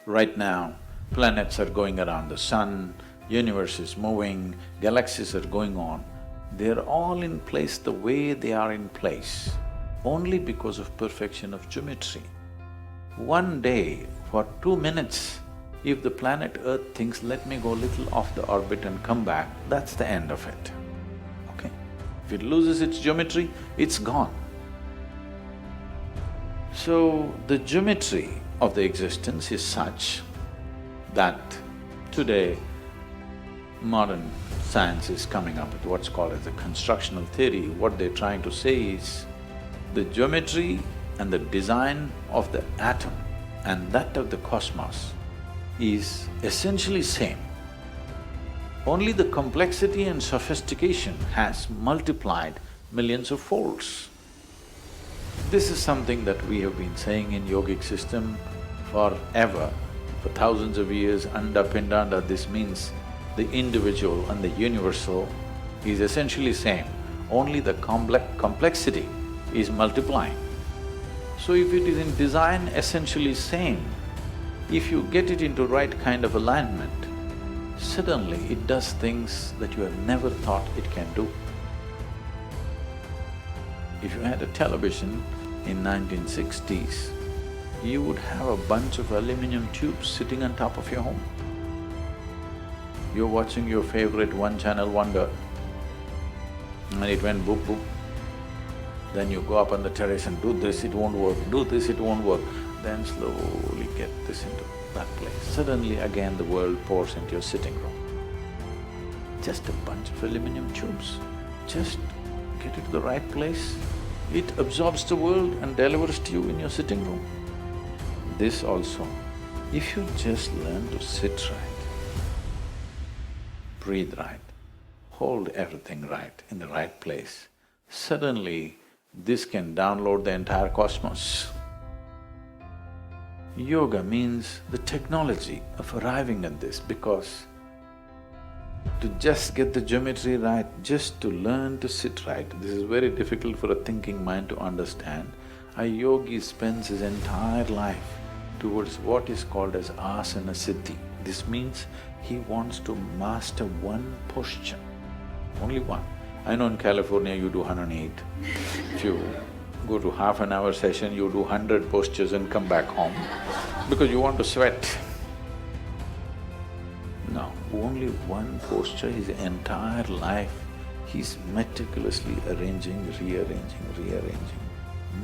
Right now, planets are going around the sun, universe is moving, galaxies are going on. They're all in place the way they are in place, only because of perfection of geometry. One day, for 2 minutes, if the planet Earth thinks, let me go little off the orbit and come back, that's the end of it, okay? If it loses its geometry, it's gone. So, the geometry of the existence is such that today modern science is coming up with what's called as the constructional theory. What they're trying to say is, the geometry and the design of the atom and that of the cosmos is essentially same. Only the complexity and sophistication has multiplied millions of folds. This is something that we have been saying in yogic system forever, for thousands of years, anda pindanda. This means the individual and the universal is essentially same, only the complexity is multiplying. So if it is in design essentially same, if you get it into right kind of alignment, suddenly it does things that you have never thought it can do. If you had a television in 1960s, you would have a bunch of aluminum tubes sitting on top of your home. You're watching your favorite one-channel wonder and it went boop boop. Then you go up on the terrace and do this, it won't work, do this, it won't work. Then slowly get this into that place. Suddenly again the world pours into your sitting room. Just a bunch of aluminum tubes. Just get it to the right place, it absorbs the world and delivers to you in your sitting room. This also, if you just learn to sit right, breathe right, hold everything right in the right place, suddenly this can download the entire cosmos. Yoga means the technology of arriving at this, because to just get the geometry right, just to learn to sit right, this is very difficult for a thinking mind to understand. A yogi spends his entire life towards what is called as asana siddhi. This means he wants to master one posture, only one. I know in California you do 108. If you go to half an hour session, you do 100 postures and come back home because you want to sweat. No, only one posture his entire life, he's meticulously arranging, rearranging,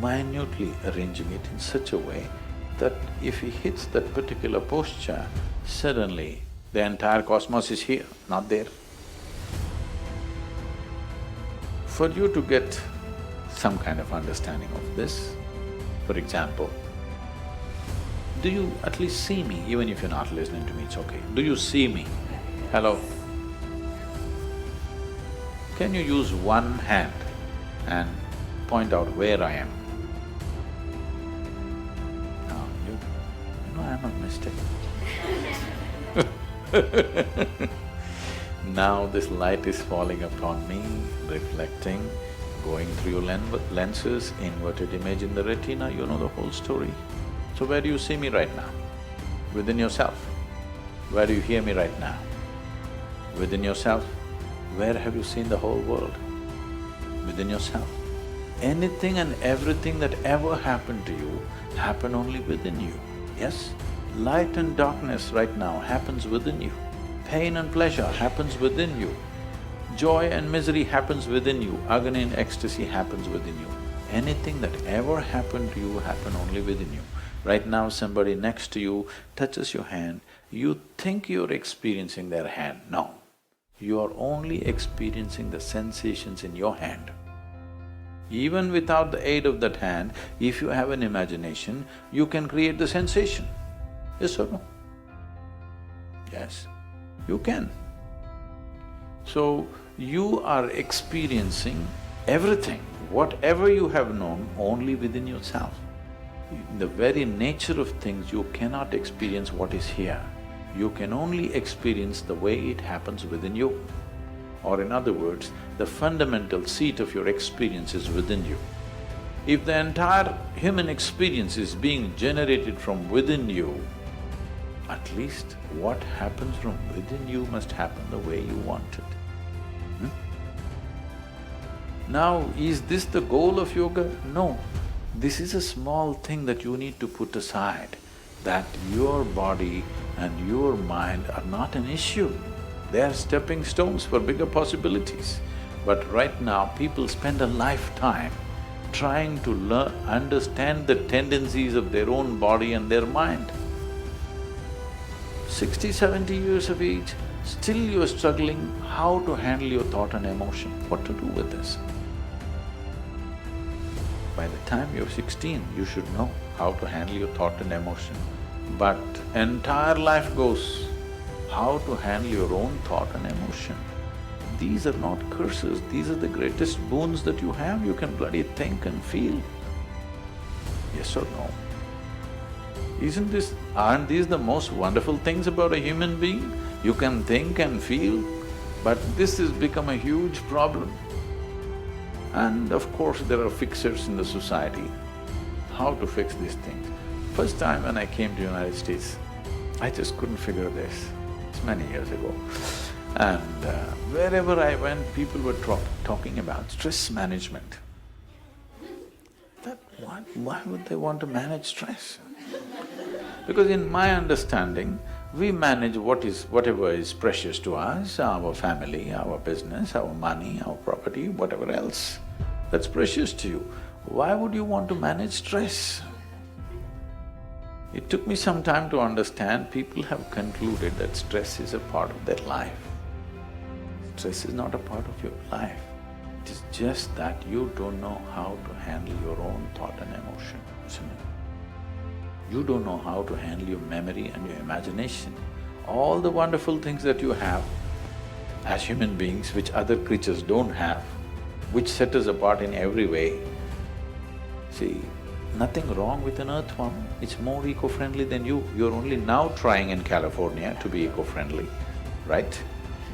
minutely arranging it in such a way that if he hits that particular posture, suddenly the entire cosmos is here, not there. For you to get some kind of understanding of this, for example, do you at least see me? Even if you're not listening to me, it's okay. Do you see me? Hello? Can you use one hand and point out where I am? No, you know I'm a mistake. Now this light is falling upon me, reflecting, going through your lenses, inverted image in the retina, you know the whole story. So where do you see me right now? Within yourself. Where do you hear me right now? Within yourself. Where have you seen the whole world? Within yourself. Anything and everything that ever happened to you happened only within you, yes? Light and darkness right now happens within you. Pain and pleasure happens within you. Joy and misery happens within you. Agony and ecstasy happens within you. Anything that ever happened to you happened only within you. Right now somebody next to you touches your hand, you think you're experiencing their hand. No, you are only experiencing the sensations in your hand. Even without the aid of that hand, if you have an imagination, you can create the sensation. Yes or no? Yes, you can. So, you are experiencing everything, whatever you have known, only within yourself. In the very nature of things, you cannot experience what is here. You can only experience the way it happens within you. Or in other words, the fundamental seat of your experience is within you. If the entire human experience is being generated from within you, At least what happens from within you must happen the way you want it. Now, is this the goal of yoga? No. This is a small thing that you need to put aside, that your body and your mind are not an issue. They are stepping stones for bigger possibilities. But right now, people spend a lifetime trying to understand the tendencies of their own body and their mind. 60, 70 years of age, still you're struggling how to handle your thought and emotion, what to do with this. By the time you're 16, you should know how to handle your thought and emotion. But entire life goes how to handle your own thought and emotion. These are not curses, these are the greatest boons that you have. You can bloody think and feel. Yes or no? Aren't these the most wonderful things about a human being? You can think and feel, but this has become a huge problem. And of course, there are fixers in the society. How to fix these things? First time when I came to United States, I just couldn't figure this. It's many years ago. And wherever I went, people were talking about stress management. Why would they want to manage stress? Because in my understanding, we manage whatever is precious to us, our family, our business, our money, our property, whatever else that's precious to you. Why would you want to manage stress? It took me some time to understand, people have concluded that stress is a part of their life. Stress is not a part of your life. It is just that you don't know how to handle your own thought and emotion, isn't it? You don't know how to handle your memory and your imagination. All the wonderful things that you have as human beings, which other creatures don't have, which set us apart in every way. See, nothing wrong with an earthworm, it's more eco-friendly than you. You're only now trying in California to be eco-friendly, right?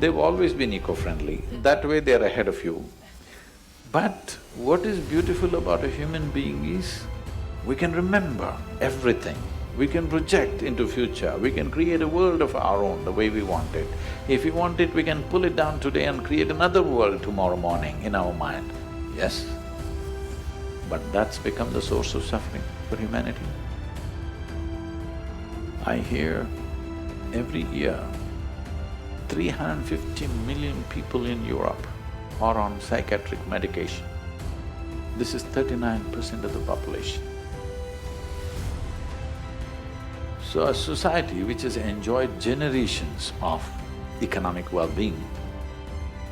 They've always been eco-friendly, that way they're ahead of you. But what is beautiful about a human being is, we can remember everything, we can project into future, we can create a world of our own the way we want it. If we want it, we can pull it down today and create another world tomorrow morning in our mind, yes? But that's become the source of suffering for humanity. I hear every year 350 million people in Europe are on psychiatric medication. This is 39% of the population. So a society which has enjoyed generations of economic well-being,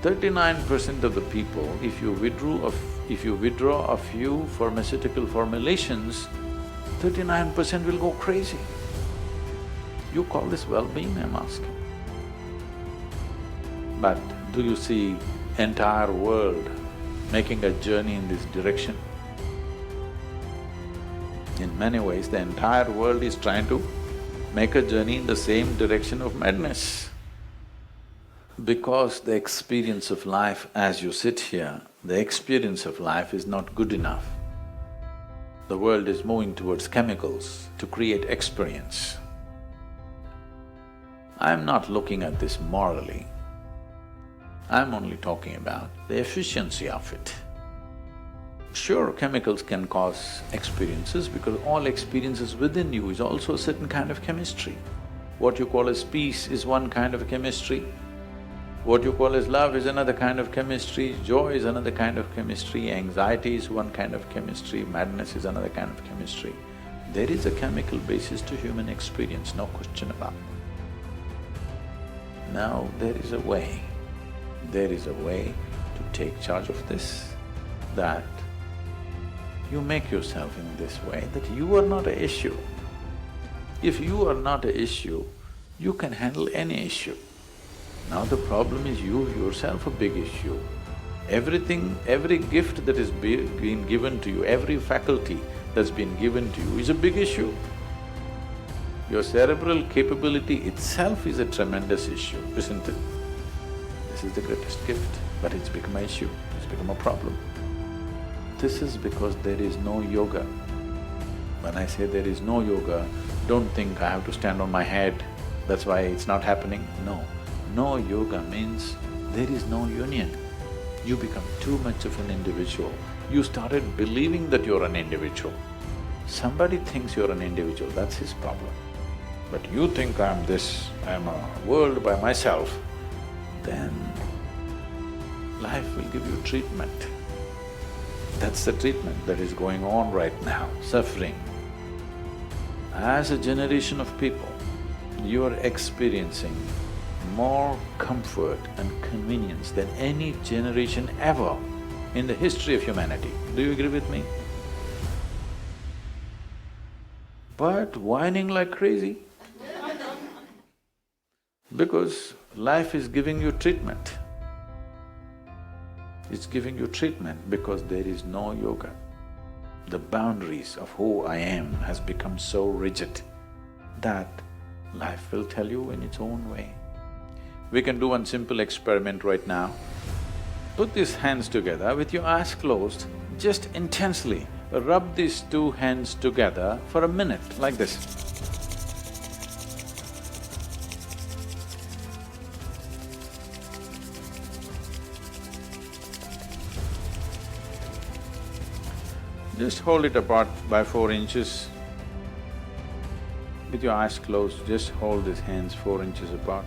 39% of the people, if you withdraw a few pharmaceutical formulations, 39% will go crazy. You call this well-being, I'm asking? But do you see entire world making a journey in this direction? In many ways, the entire world is trying to make a journey in the same direction of madness. Because the experience of life as you sit here, the experience of life is not good enough. The world is moving towards chemicals to create experience. I'm not looking at this morally. I'm only talking about the efficiency of it. Sure, chemicals can cause experiences because all experiences within you is also a certain kind of chemistry. What you call as peace is one kind of chemistry. What you call as love is another kind of chemistry, joy is another kind of chemistry, anxiety is one kind of chemistry, madness is another kind of chemistry. There is a chemical basis to human experience, no question about it. Now, there is a way to take charge of this, that you make yourself in this way that you are not an issue. If you are not an issue, you can handle any issue. Now the problem is you yourself a big issue. Everything, every gift that is been given to you, every faculty that's been given to you is a big issue. Your cerebral capability itself is a tremendous issue, isn't it? This is the greatest gift, but it's become an issue, it's become a problem. This is because there is no yoga. When I say there is no yoga, Don't think I have to stand on my head, that's why it's not happening. No. No yoga means there is no union. You become too much of an individual. You started believing that you're an individual. Somebody thinks you're an individual, that's his problem. But you think I'm this, I'm a world by myself, then life will give you treatment. That's the treatment that is going on right now, suffering. As a generation of people, you are experiencing more comfort and convenience than any generation ever in the history of humanity. Do you agree with me? But whining like crazy because life is giving you treatment. It's giving you treatment because there is no yoga. The boundaries of who I am has become so rigid that life will tell you in its own way. We can do one simple experiment right now. Put these hands together with your eyes closed, just intensely rub these two hands together for a minute, like this. Just hold it apart by 4 inches. With your eyes closed, just hold these hands 4 inches apart.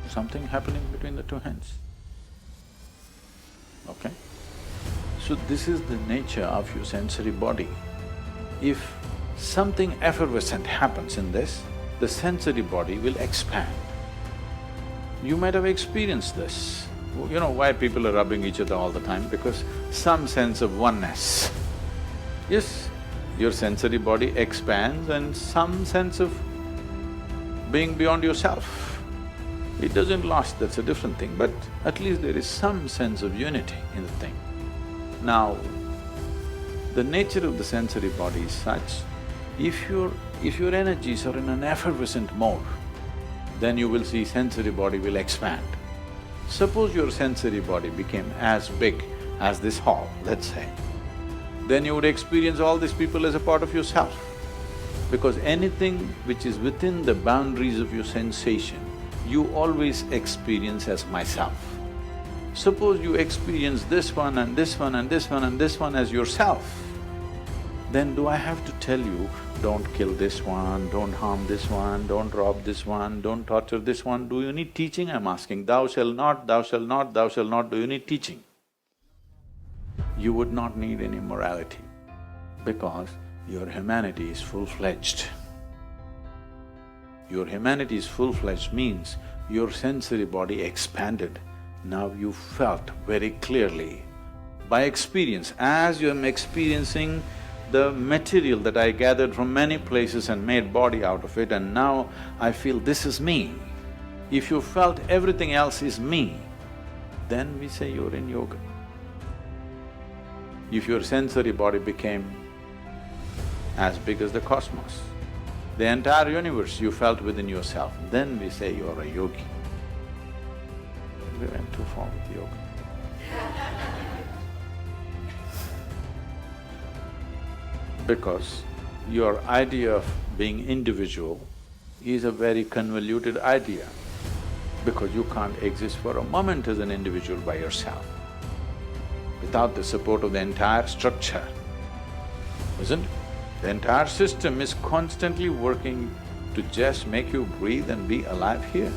Something happening between the two hands. Okay? So this is the nature of your sensory body. If something effervescent happens in this, the sensory body will expand. You might have experienced this. You know why people are rubbing each other all the time? Because some sense of oneness. Yes, your sensory body expands and some sense of being beyond yourself. It doesn't last, that's a different thing, but at least there is some sense of unity in the thing. Now, the nature of the sensory body is such, if your energies are in an effervescent mode, then you will see sensory body will expand. Suppose your sensory body became as big as this hall, let's say, then you would experience all these people as a part of yourself. Because anything which is within the boundaries of your sensation, you always experience as myself. Suppose you experience this one and this one and this one and this one as yourself, then do I have to tell you, don't kill this one, don't harm this one, don't rob this one, don't torture this one? Do you need teaching? I'm asking, thou shalt not, thou shalt not, thou shalt not, do you need teaching? You would not need any morality because your humanity is full-fledged. Your humanity is full-fledged means your sensory body expanded. Now you felt very clearly, by experience, as you am experiencing the material that I gathered from many places and made body out of it, and now I feel this is me. If you felt everything else is me, then we say you're in yoga. If your sensory body became as big as the cosmos, the entire universe you felt within yourself, then we say you're a yogi. We went too far with yoga. Because your idea of being individual is a very convoluted idea, because you can't exist for a moment as an individual by yourself without the support of the entire structure, isn't it? The entire system is constantly working to just make you breathe and be alive here.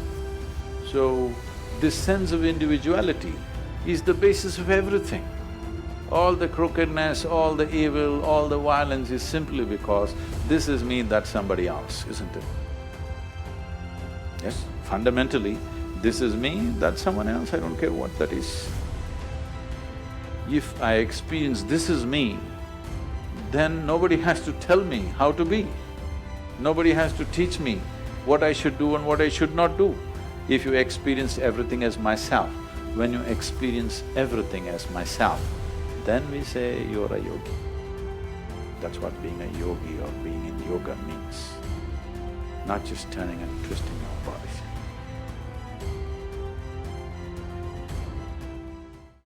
So, this sense of individuality is the basis of everything. All the crookedness, all the evil, all the violence is simply because this is me, that's somebody else, isn't it? Yes, fundamentally, this is me, that's someone else, I don't care what that is. If I experience this is me, then nobody has to tell me how to be. Nobody has to teach me what I should do and what I should not do. If you experience everything as myself, when you experience everything as myself, then we say you're a yogi. That's what being a yogi or being in yoga means. Not just turning and twisting our body.